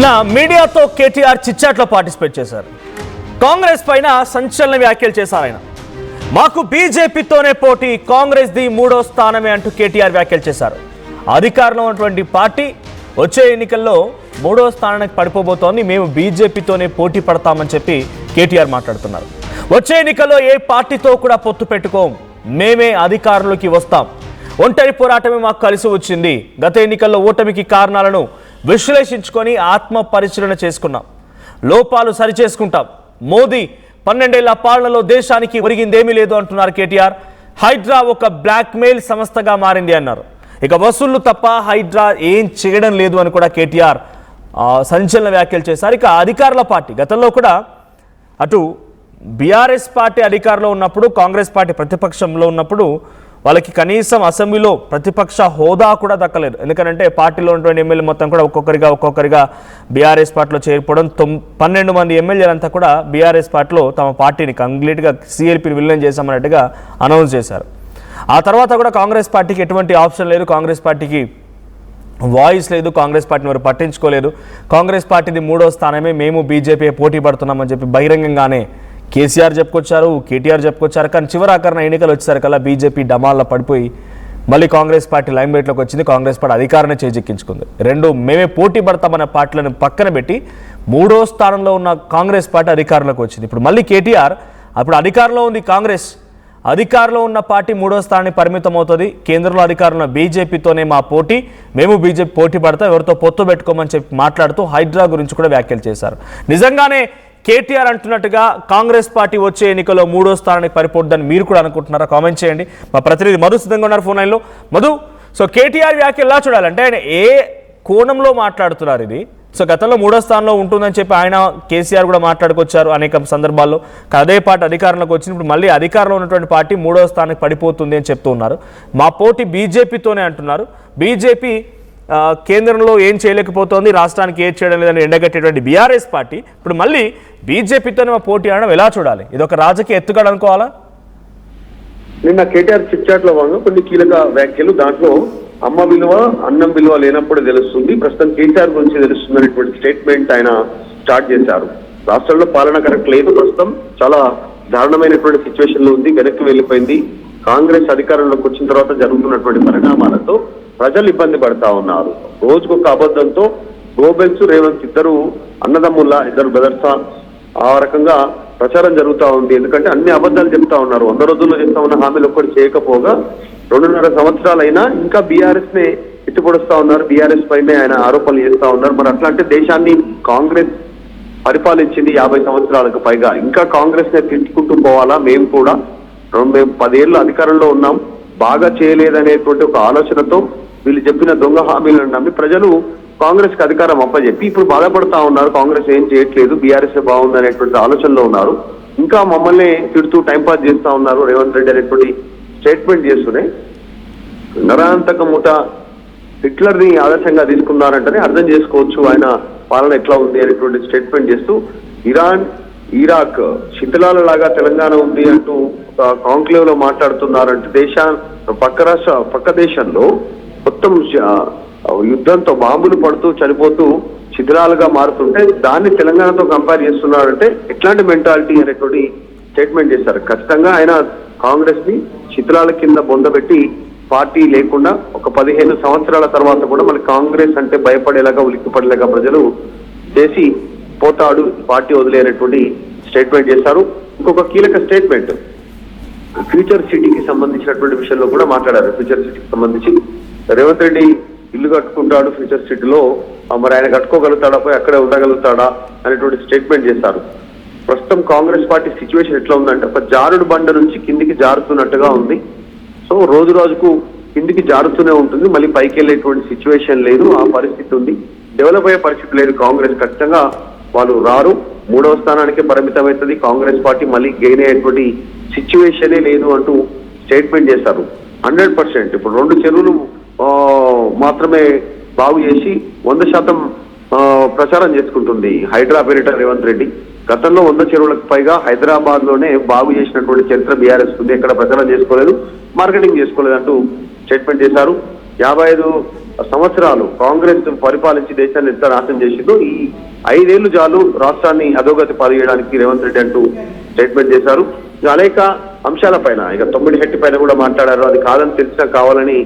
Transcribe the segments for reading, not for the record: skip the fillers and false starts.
నిన్న మీడియాతో కేటీఆర్ చిట్చాట్లో పార్టిసిపేట్ చేశారు. కాంగ్రెస్ పైన సంచలన వ్యాఖ్యలు చేశారు ఆయన. మాకు బీజేపీతోనే పోటీ, కాంగ్రెస్ది 3వ స్థానమే అంటూ కేటీఆర్ వ్యాఖ్యలు చేశారు. అధికారంలో ఉన్నటువంటి పార్టీ వచ్చే ఎన్నికల్లో 3వ స్థానానికి పడిపోబోతోంది, మేము బీజేపీతోనే పోటీ పడతామని చెప్పి కేటీఆర్ మాట్లాడుతున్నారు. వచ్చే ఎన్నికల్లో ఏ పార్టీతో కూడా పొత్తు పెట్టుకోం, మేమే అధికారంలోకి వస్తాం, ఒంటరి పోరాటమే మాకు కలిసి వచ్చింది, గత ఎన్నికల్లో ఓటమికి కారణాలను విశ్లేషించుకొని ఆత్మ పరిశీలన చేసుకున్నాం, లోపాలు సరిచేసుకుంటాం, మోదీ 12 ఏళ్ల పాలనలో దేశానికి ఒరిగిందేమీ లేదు అంటున్నారు కేటీఆర్. హైడ్రా ఒక బ్లాక్మెయిల్ సంస్థగా మారింది అన్నారు. ఇక వసూళ్లు తప్ప హైడ్రా ఏం చేయడం లేదు అని కూడా కేటీఆర్ సంచలన వ్యాఖ్యలు చేశారు. ఇక అధికారుల పార్టీ గతంలో కూడా అటు బీఆర్ఎస్ పార్టీ అధికారంలో ఉన్నప్పుడు, కాంగ్రెస్ పార్టీ ప్రతిపక్షంలో ఉన్నప్పుడు వాళ్ళకి కనీసం అసెంబ్లీలో ప్రతిపక్ష హోదా కూడా దక్కలేదు. ఎందుకంటే పార్టీలో ఉన్నటువంటి ఎమ్మెల్యే మొత్తం కూడా ఒక్కొక్కరిగా బీఆర్ఎస్ పార్టీలో చేరిపోవడం, 12 మంది ఎమ్మెల్యేలంతా కూడా బీఆర్ఎస్ పార్టీలో తమ పార్టీని కంప్లీట్గా సిఎల్పీని విలీనం చేశామన్నట్టుగా అనౌన్స్ చేశారు. ఆ తర్వాత కూడా కాంగ్రెస్ పార్టీకి ఎటువంటి ఆప్షన్ లేదు, కాంగ్రెస్ పార్టీకి వాయిస్ లేదు, కాంగ్రెస్ పార్టీని వారు పట్టించుకోలేదు. కాంగ్రెస్ పార్టీది 3వ స్థానమే, మేము బీజేపీ పోటీ పడుతున్నామని చెప్పి బహిరంగంగానే కేసీఆర్ చెప్పుకొచ్చారు, కేటీఆర్ చెప్పుకొచ్చారు. కానీ చివరాకరణ ఎన్నికలు వచ్చేసరికల్లా బీజేపీ డమాల్లో పడిపోయి మళ్ళీ కాంగ్రెస్ పార్టీ లైమ్ లైట్లోకి వచ్చింది. కాంగ్రెస్ పార్టీ అధికారాన్ని చేజెక్కించుకుంది. మేమే పోటీ పడతామన్న పార్టీలను పక్కన పెట్టి 3వ స్థానంలో ఉన్న కాంగ్రెస్ పార్టీ అధికారంలోకి వచ్చింది. ఇప్పుడు మళ్ళీ కేటీఆర్ అప్పుడు అధికారంలో ఉంది కాంగ్రెస్, అధికారంలో ఉన్న పార్టీ 3వ స్థానానికి పరిమితం అవుతుంది, కేంద్రంలో అధికారంలో బీజేపీతోనే మా పోటీ, మేము బీజేపీ పోటీ పడతాం, ఎవరితో పొత్తు పెట్టుకోమని చెప్పి మాట్లాడుతూ హైడ్రా గురించి కూడా వ్యాఖ్యలు చేశారు. నిజంగానే కేటీఆర్ అంటున్నట్టుగా కాంగ్రెస్ పార్టీ వచ్చే ఎన్నికల్లో 3వ స్థానానికి పడిపోద్దని మీరు కూడా అనుకుంటున్నారా? కామెంట్ చేయండి. మా ప్రతినిధి మధు సిద్ధంగా ఉన్నారు ఫోన్ లైన్లో. మధు, సో కేటీఆర్ వ్యాఖ్యలు ఎలా చూడాలంటే ఆయన ఏ కోణంలో మాట్లాడుతున్నారు ఇది? సో గతంలో 3వ స్థానంలో ఉంటుందని చెప్పి ఆయన కేసీఆర్ కూడా మాట్లాడుకొచ్చారు అనేక సందర్భాల్లో. అదే పార్టీ అధికారంలోకి వచ్చినప్పుడు మళ్ళీ అధికారంలో ఉన్నటువంటి పార్టీ 3వ స్థానానికి పడిపోతుంది అని చెప్తూ ఉన్నారు. మా పోటీ బీజేపీతోనే అంటున్నారు. బీజేపీ కేంద్రంలో ఏం చేయలేకపోతుంది, రాష్ట్రానికి ఏం చేయడం లేదని ఎండగట్టేటువంటి బీఆర్ఎస్ పార్టీ ఇప్పుడు మళ్ళీ బీజేపీతోనే మా పోటీ అనడం ఎలా చూడాలి? ఇది ఒక రాజకీయ ఎత్తుగడ అనుకోవాలా? నిన్న కేటీఆర్ చిట్చాట్లో భాగంగా కొన్ని కీలక వ్యాఖ్యలు, దాంట్లో అమ్మ విలువ అన్నం విలువ లేనప్పుడు తెలుస్తుంది, ప్రస్తుతం కేటీఆర్ గురించి తెలుస్తుంది అనేటువంటి స్టేట్మెంట్ ఆయన స్టార్ట్ చేశారు. రాష్ట్రంలో పాలన కరెక్ట్ లేదు, ప్రస్తుతం చాలా దారుణమైనటువంటి సిచ్యువేషన్ లో ఉంది, వెనక్కి వెళ్ళిపోయింది. కాంగ్రెస్ అధికారంలోకి వచ్చిన తర్వాత జరుగుతున్నటువంటి పరిణామాలతో ప్రజలు ఇబ్బంది పడతా ఉన్నారు. రోజుకొక అబద్ధంతో గోబెల్స్ రేవంత్ ఇద్దరు అన్నదమ్ముల్లా, ఇద్దరు బ్రదర్సా ఆ రకంగా ప్రచారం జరుగుతూ ఉంది. ఎందుకంటే అన్ని అబద్ధాలు చెప్తా ఉన్నారు. 100 రోజుల్లో చెప్తా ఉన్న హామీలు ఒక్కటి చేయకపోగా 2.5 సంవత్సరాలైనా ఇంకా బీఆర్ఎస్ నే ఎత్తుపడుస్తా ఉన్నారు, బీఆర్ఎస్ పైనే ఆయన ఆరోపణలు చేస్తా ఉన్నారు. మరి అట్లా అంటే దేశాన్ని కాంగ్రెస్ పరిపాలించింది 50 సంవత్సరాలకు పైగా, ఇంకా కాంగ్రెస్ నే తిట్టుకుంటూ పోవాలా? మేము 10 ఏళ్ళు అధికారంలో ఉన్నాం, బాగా చేయలేదనేటువంటి ఒక ఆలోచనతో వీళ్ళు చెప్పిన దొంగ హామీలను నమ్మి ప్రజలు కాంగ్రెస్ కి అధికారం అప్పచెప్పి ఇప్పుడు బాధపడతా ఉన్నారు. కాంగ్రెస్ ఏం చేయట్లేదు, బీఆర్ఎస్ బాగుంది అనేటువంటి ఆలోచనలో ఉన్నారు. ఇంకా మమ్మల్ని తిడుతూ టైంపాస్ చేస్తా ఉన్నారు రేవంత్ రెడ్డి అనేటువంటి స్టేట్మెంట్ చేస్తూనే నరాంతక ముఠ హిట్లర్ ని ఆదర్శంగా తీసుకున్నారంటేనే అర్థం చేసుకోవచ్చు ఆయన పాలన ఎట్లా ఉంది అనేటువంటి స్టేట్మెంట్ చేస్తూ ఇరాన్, ఇరాక్ శిథిలాల లాగా తెలంగాణ ఉంది అంటూ ఒక కాంక్లేవ్ లో మాట్లాడుతున్నారంటే పక్క దేశంలో మొత్తం యుద్ధంతో బాంబులు పడుతూ చనిపోతూ శిథిలాలుగా మారుతుంటే దాన్ని తెలంగాణతో కంపేర్ చేస్తున్నారంటే ఎట్లాంటి మెంటాలిటీ అనేటువంటి స్టేట్మెంట్ చేశారు. ఖచ్చితంగా ఆయన కాంగ్రెస్ ని శిథిలాల కింద బొందబెట్టి పార్టీ లేకుండా ఒక 15 సంవత్సరాల తర్వాత కూడా మన కాంగ్రెస్ అంటే భయపడేలాగా, ఉలిక్కిపడేలాగా ప్రజలు చేసి పోతాడు, పార్టీ వదిలేనటువంటి స్టేట్మెంట్ చేశారు. ఇంకొక కీలక స్టేట్మెంట్ ఫ్యూచర్ సిటీకి సంబంధించినటువంటి విషయంలో కూడా మాట్లాడారు. ఫ్యూచర్ సిటీకి సంబంధించి రేవంత్ రెడ్డి ఇల్లు కట్టుకుంటాడు ఫ్యూచర్ సిటీలో, మరి ఆయన కట్టుకోగలుగుతాడా, పోయి అక్కడే ఉండగలుగుతాడా అనేటువంటి స్టేట్మెంట్ చేశారు. ప్రస్తుతం కాంగ్రెస్ పార్టీ సిచ్యువేషన్ ఎట్లా ఉందంటే ఒక జారుడు బండ నుంచి కిందికి జారుతున్నట్టుగా ఉంది. సో రోజు రోజుకు కిందికి జారుతూనే ఉంటుంది, మళ్ళీ పైకి వెళ్ళేటువంటి సిచ్యువేషన్ లేదు, ఆ పరిస్థితి ఉంది. డెవలప్ అయ్యే పరిస్థితి లేదు. కాంగ్రెస్ ఖచ్చితంగా వాళ్ళు రారు, 3వ స్థానానికి పరిమితమవుతుంది కాంగ్రెస్ పార్టీ, మళ్ళీ గెయిన్ అయ్యేటువంటి సిచ్యువేషనే లేదు అంటూ స్టేట్మెంట్ చేశారు. 100% ఇప్పుడు 2 చెరువులు మాత్రమే బాగు చేసి 100% ప్రచారం చేసుకుంటుంది హైడ్రా పేరిట రేవంత్ రెడ్డి. గతంలో 100 చెరువులకు పైగా హైదరాబాద్ లోనే బాగు చేసినటువంటి చరిత్ర బీఆర్ఎస్ ఉంది, ఎక్కడ ప్రచారం చేసుకోలేదు, మార్కెటింగ్ చేసుకోలేదు అంటూ స్టేట్మెంట్ చేశారు. 55 సంవత్సరాలు కాంగ్రెస్ పరిపాలించి దేశాన్ని ఎంత నాశనం చేసిందో ఈ 5 ఏళ్లు చాలు రాష్ట్రాన్ని అధోగతి పాల్గొనడానికి రేవంత్ రెడ్డి అంటూ స్టేట్మెంట్ చేశారు. అనేక అంశాలపైన ఇక 9 హెట్టి పైన కూడా మాట్లాడారు. అది కాదని తెలిసినా కావాలని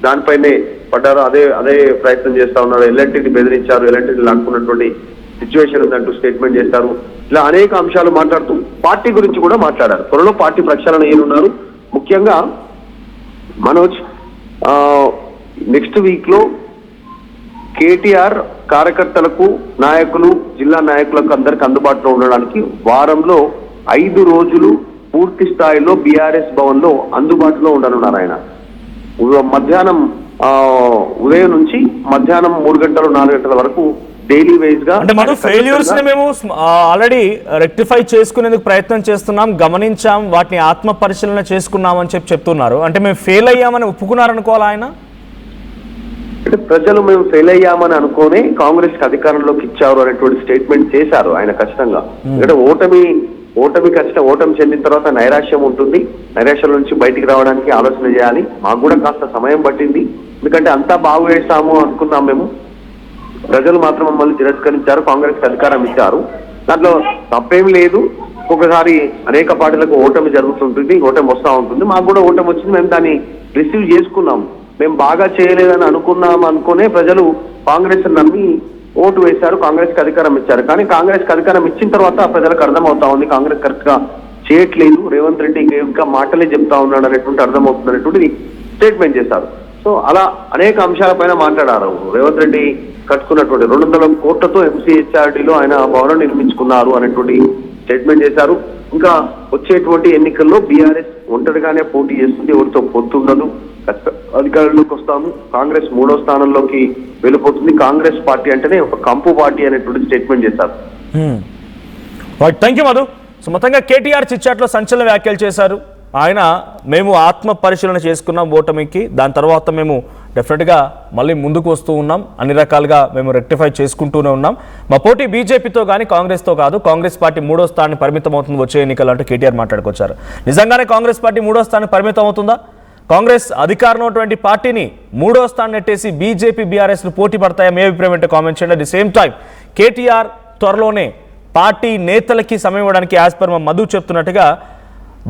దానిపైనే పడ్డారు. అదే ప్రయత్నం చేస్తా ఉన్నారు. ఎల్ఎన్టీని బెదిరించారు, ఎల్ఎన్టీని లాక్కున్నటువంటి సిచ్యువేషన్ ఉందంటూ స్టేట్మెంట్ చేశారు. ఇలా అనేక అంశాలు మాట్లాడుతూ పార్టీ గురించి కూడా మాట్లాడారు. త్వరలో పార్టీ ప్రక్షాళన ఏనున్నారు. ముఖ్యంగా మనోజ్ నెక్స్ట్ వీక్ లో కేటీఆర్ కార్యకర్తలకు, నాయకులు, జిల్లా నాయకులకు అందరికి అందుబాటులో ఉండడానికి వారంలో 5 రోజులు పూర్తి స్థాయిలో బీఆర్ఎస్ భవన్ లో అందుబాటులో ఉండనున్నారు. ఆయన మధ్యాహ్నం ఉదయం నుంచి మధ్యాహ్నం 3 గంటలు 4 గంటల వరకు డైలీ వైజ్ గా అంటే మనం ఫెయిల్యూర్స్ ని మేము ఆల్రెడీ రెక్టిఫై చేసుకునేందుకు ప్రయత్నం చేస్తున్నాం, గమనించాం, వాటిని ఆత్మ పరిశీలన చేసుకున్నాం అని చెప్తున్నారు. అంటే మేము ఫెయిల్ అయ్యామని ఒప్పుకున్నారనుకోవాలి ఆయన. అంటే ప్రజలు మేము ఫెయిల్ అయ్యామని అనుకోనే కాంగ్రెస్ కి అధికారంలోకి ఇచ్చారు అనేటువంటి స్టేట్మెంట్ చేశారు ఆయన ఖచ్చితంగా. ఎందుకంటే ఓటమి చెందిన తర్వాత నైరాశ్యం ఉంటుంది. నైరాశ్యం నుంచి బయటికి రావడానికి ఆలోచన చేయాలి. మాకు కూడా కాస్త సమయం పట్టింది. ఎందుకంటే అంతా బాగు వేస్తాము అనుకున్నాం మేము. ప్రజలు మాత్రం మమ్మల్ని తిరస్కరించారు, కాంగ్రెస్ కి అధికారం ఇచ్చారు. దాంట్లో తప్పేం లేదు. ఒక్కొక్కసారి అనేక పార్టీలకు ఓటమి జరుగుతుంటుంది, ఓటమి వస్తూ ఉంటుంది. మాకు కూడా ఓటమి వచ్చింది, మేము దాన్ని రిసీవ్ చేసుకున్నాం. మేము బాగా చేయలేదని అనుకునే ప్రజలు కాంగ్రెస్ నమ్మి ఓటు వేశారు, కాంగ్రెస్ కి అధికారం ఇచ్చారు. కానీ కాంగ్రెస్ కి అధికారం ఇచ్చిన తర్వాత ప్రజలకు అర్థమవుతా ఉంది కాంగ్రెస్ కరెక్ట్ గా చేయట్లేదు, రేవంత్ రెడ్డి ఇంకా మాటలే చెప్తా ఉన్నాడు అనేటువంటి అర్థమవుతుంది అనేటువంటి స్టేట్మెంట్ చేశారు. సో అలా అనేక అంశాలపైన మాట్లాడారు. రేవంత్ రెడ్డి కట్టుకున్నటువంటి 200 కోట్లతో ఎంసీహెచ్ఆర్డీలో ఆయన భవనం నిర్మించుకున్నారు అనేటువంటి స్టేట్మెంట్ చేశారు. ఇంకా వచ్చేటువంటి ఎన్నికల్లో బీఆర్ఎస్ ఒంటరిగానే పోటీ చేస్తుంది, ఎవరితో పొత్తుండదు, అధికారంలోకి వస్తాము, కాంగ్రెస్ 3వ స్థానంలోకి వెళ్ళిపోతుంది, కాంగ్రెస్ పార్టీ అంటేనే ఒక కంపు పార్టీ అనేటువంటి స్టేట్మెంట్ చేశారు. Thank you Madhu. సో మొత్తంగా కేటీఆర్ చిట్చాట్లో సంచలన వ్యాఖ్యలు చేశారు. ఆయన మేము ఆత్మ పరిశీలన చేసుకున్నాం ఓటమికి, దాని తర్వాత మేము డెఫినెట్గా మళ్ళీ ముందుకు వస్తూ ఉన్నాం, అన్ని రకాలుగా మేము రెక్టిఫై చేసుకుంటూనే ఉన్నాం. మా పోటీ బీజేపీతో కానీ కాంగ్రెస్తో కాదు, కాంగ్రెస్ పార్టీ 3వ స్థానాన్ని పరిమితం అవుతుంది వచ్చే ఎన్నికలు అంటూ కేటీఆర్ మాట్లాడుకొచ్చారు. నిజంగానే కాంగ్రెస్ పార్టీ 3వ స్థానాన్ని పరిమితం అవుతుందా? కాంగ్రెస్ అధికారంలో ఉన్నటువంటి పార్టీని 3వ స్థానం నెట్టేసి బీజేపీ బీఆర్ఎస్లు పోటీ పడతాయా? మీ అభిప్రాయం ఏంటో కామెంట్ చేయండి. At the same time KTR త్వరలోనే పార్టీ నేతలకి సమయం ఇవ్వడానికి యాజ్ పర్ మా మధు చెప్తున్నట్టుగా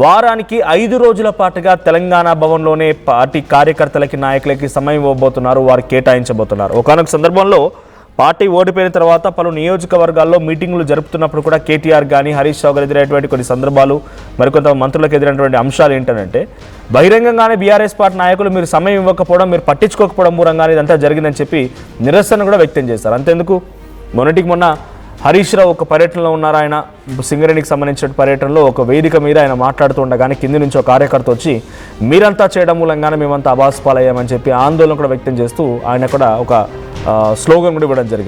వారానికి 5 రోజుల పాటుగా తెలంగాణ భవన్లోనే పార్టీ కార్యకర్తలకి, నాయకులకి సమయం ఇవ్వబోతున్నారు, వారు కేటాయించబోతున్నారు. ఒకనొక సందర్భంలో పార్టీ ఓడిపోయిన తర్వాత పలు నియోజకవర్గాల్లో మీటింగులు జరుపుతున్నప్పుడు కూడా కేటీఆర్ కానీ హరీష్ రావు గారు ఎదురైనటువంటి కొన్ని సందర్భాలు, మరికొంత మంత్రులకు ఎదురైనటువంటి అంశాలు ఏంటంటే బహిరంగంగానే బీఆర్ఎస్ పార్టీ నాయకులు మీరు సమయం ఇవ్వకపోవడం, మీరు పట్టించుకోకపోవడం మూలంగానే ఇదంతా జరిగిందని చెప్పి నిరసన కూడా వ్యక్తం చేశారు. అంతేందుకు మొన్న హరీష్ రావు ఒక పర్యటనలో ఉన్నారు. ఆయన సింగరేణికి సంబంధించిన పర్యటనలో ఒక వేదిక మీద ఆయన మాట్లాడుతూ ఉండగానే కింది నుంచి ఒక కార్యకర్త వచ్చి మీరంతా చేయడం మూలంగానే మేమంతా అబాస్ పాలయ్యామని చెప్పి ఆందోళన కూడా వ్యక్తం చేస్తూ ఆయన కూడా ఒక స్లోగన్ కూడా ఇవ్వడం జరిగింది.